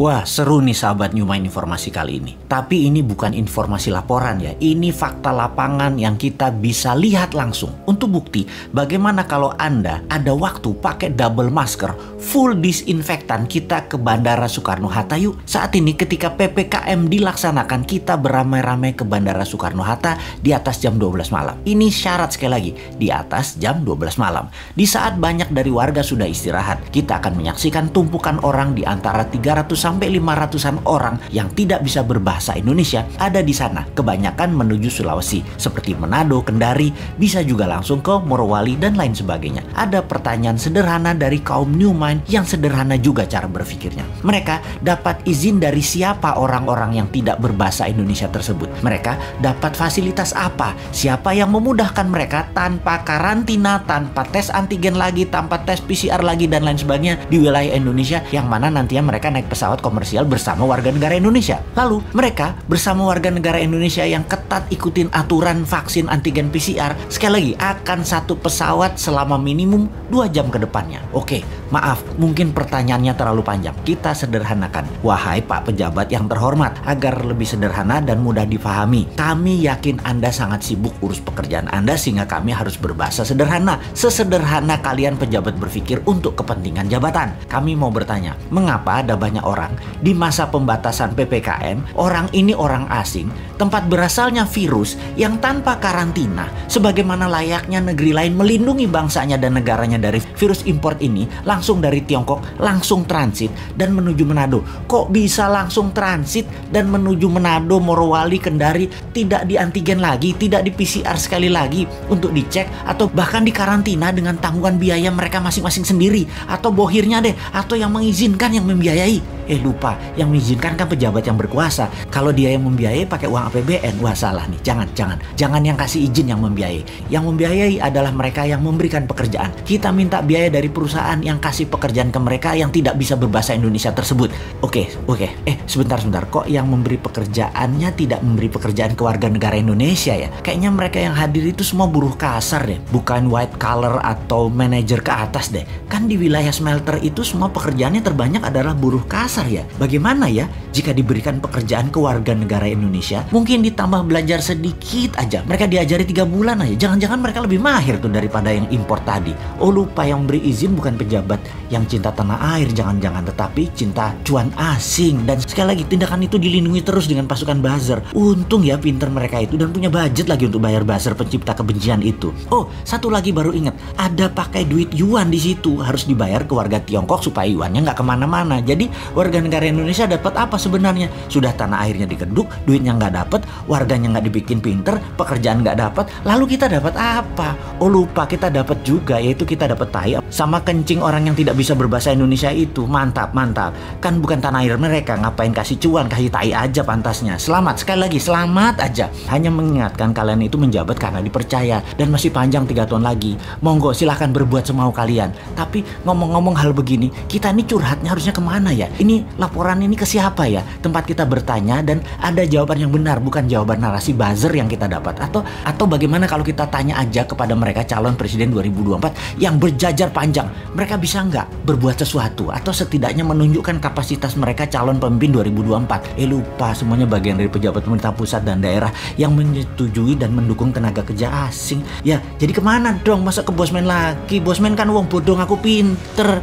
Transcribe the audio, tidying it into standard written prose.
Wah, seru nih sahabat New Mind informasi kali ini. Tapi ini bukan informasi laporan ya. Ini fakta lapangan yang kita bisa lihat langsung. Untuk bukti, bagaimana kalau Anda ada waktu pakai double masker, full disinfektan, kita ke Bandara Soekarno-Hatta yuk. Saat ini ketika PPKM dilaksanakan, kita beramai-ramai ke Bandara Soekarno-Hatta di atas jam 12 malam. Ini syarat sekali lagi, di atas jam 12 malam. Di saat banyak dari warga sudah istirahat, kita akan menyaksikan tumpukan orang di antara 300 sampai 500-an orang yang tidak bisa berbahasa Indonesia ada di sana. Kebanyakan menuju Sulawesi seperti Manado, Kendari, bisa juga langsung ke Morowali dan lain sebagainya. Ada pertanyaan sederhana dari kaum New Mind yang sederhana juga cara berpikirnya. Mereka dapat izin dari siapa orang-orang yang tidak berbahasa Indonesia tersebut? Mereka dapat fasilitas apa? Siapa yang memudahkan mereka tanpa karantina, tanpa tes antigen lagi, tanpa tes PCR lagi dan lain sebagainya di wilayah Indonesia, yang mana nantinya mereka naik pesawat komersial bersama warga negara Indonesia. Lalu mereka bersama warga negara Indonesia yang ketat ikutin aturan vaksin antigen PCR, sekali lagi akan satu pesawat selama minimum 2 jam ke depannya. Oke, maaf, mungkin pertanyaannya terlalu panjang. Kita sederhanakan. Wahai Pak Pejabat yang terhormat, agar lebih sederhana dan mudah difahami, kami yakin Anda sangat sibuk urus pekerjaan Anda sehingga kami harus berbahasa sederhana. Sesederhana kalian pejabat berpikir untuk kepentingan jabatan. Kami mau bertanya, mengapa ada banyak orang di masa pembatasan PPKM, orang ini orang asing, tempat berasalnya virus yang tanpa karantina, sebagaimana layaknya negeri lain melindungi bangsanya dan negaranya dari virus import ini, langsung dari Tiongkok, langsung transit dan menuju Manado. Kok bisa langsung transit dan menuju Manado, Morowali, Kendari, tidak di antigen lagi, tidak di PCR sekali lagi untuk dicek, atau bahkan dikarantina dengan tanggungan biaya mereka masing-masing sendiri, atau bohirnya deh, atau yang mengizinkan yang membiayai. Lupa, yang mengizinkan kan pejabat yang berkuasa. Kalau dia yang membiayai pakai uang APBN, wah salah nih. Jangan yang kasih izin yang membiayai. Yang membiayai adalah mereka yang memberikan pekerjaan. Kita minta biaya dari perusahaan yang kasih pekerjaan ke mereka yang tidak bisa berbahasa Indonesia tersebut. Oke. Sebentar. Kok yang memberi pekerjaannya tidak memberi pekerjaan ke warga negara Indonesia ya? Kayaknya mereka yang hadir itu semua buruh kasar deh. Bukan white collar atau manajer ke atas deh. Kan di wilayah smelter itu semua pekerjaannya terbanyak adalah buruh kasar ya. Bagaimana ya jika diberikan pekerjaan ke warga negara Indonesia, mungkin ditambah belajar sedikit aja, mereka diajari 3 bulan aja, jangan-jangan mereka lebih mahir tuh daripada yang impor tadi. Lupa, yang beri izin bukan pejabat yang cinta tanah air, jangan-jangan, tetapi cinta cuan asing. Dan sekali lagi, tindakan itu dilindungi terus dengan pasukan buzzer. Untung ya pinter mereka itu dan punya budget lagi untuk bayar buzzer pencipta kebencian itu. Satu lagi baru ingat, ada pakai duit yuan di situ, harus dibayar ke warga Tiongkok supaya yuannya nggak kemana-mana. Jadi warga negara Indonesia dapat apa sebenarnya? Sudah tanah airnya dikeduk, duitnya nggak dapat, warganya nggak dibikin pinter, pekerjaan nggak dapat, lalu kita dapat apa? Lupa, kita dapat juga, yaitu kita dapat tai sama kencing orang yang tidak bisa berbahasa Indonesia itu. Mantap. Kan bukan tanah air mereka, ngapain kasih cuan, kasih tai aja pantasnya. Selamat, sekali lagi selamat aja. Hanya mengingatkan kalian itu menjabat karena dipercaya dan masih panjang 3 tahun lagi. Monggo silahkan berbuat semau kalian. Tapi ngomong-ngomong hal begini, kita ini curhatnya harusnya kemana ya? Ini laporan ini ke siapa ya? Tempat kita bertanya dan ada jawaban yang benar, bukan jawaban narasi buzzer yang kita dapat. Atau bagaimana kalau kita tanya aja kepada mereka calon presiden 2024 yang berjajar panjang, mereka bisa nggak berbuat sesuatu atau setidaknya menunjukkan kapasitas mereka calon pemimpin 2024? Lupa, semuanya bagian dari pejabat pemerintah pusat dan daerah yang menyetujui dan mendukung tenaga kerja asing. Ya, jadi kemana dong? Masa ke Bosman lagi? Bosman kan wong bodong, aku pinter.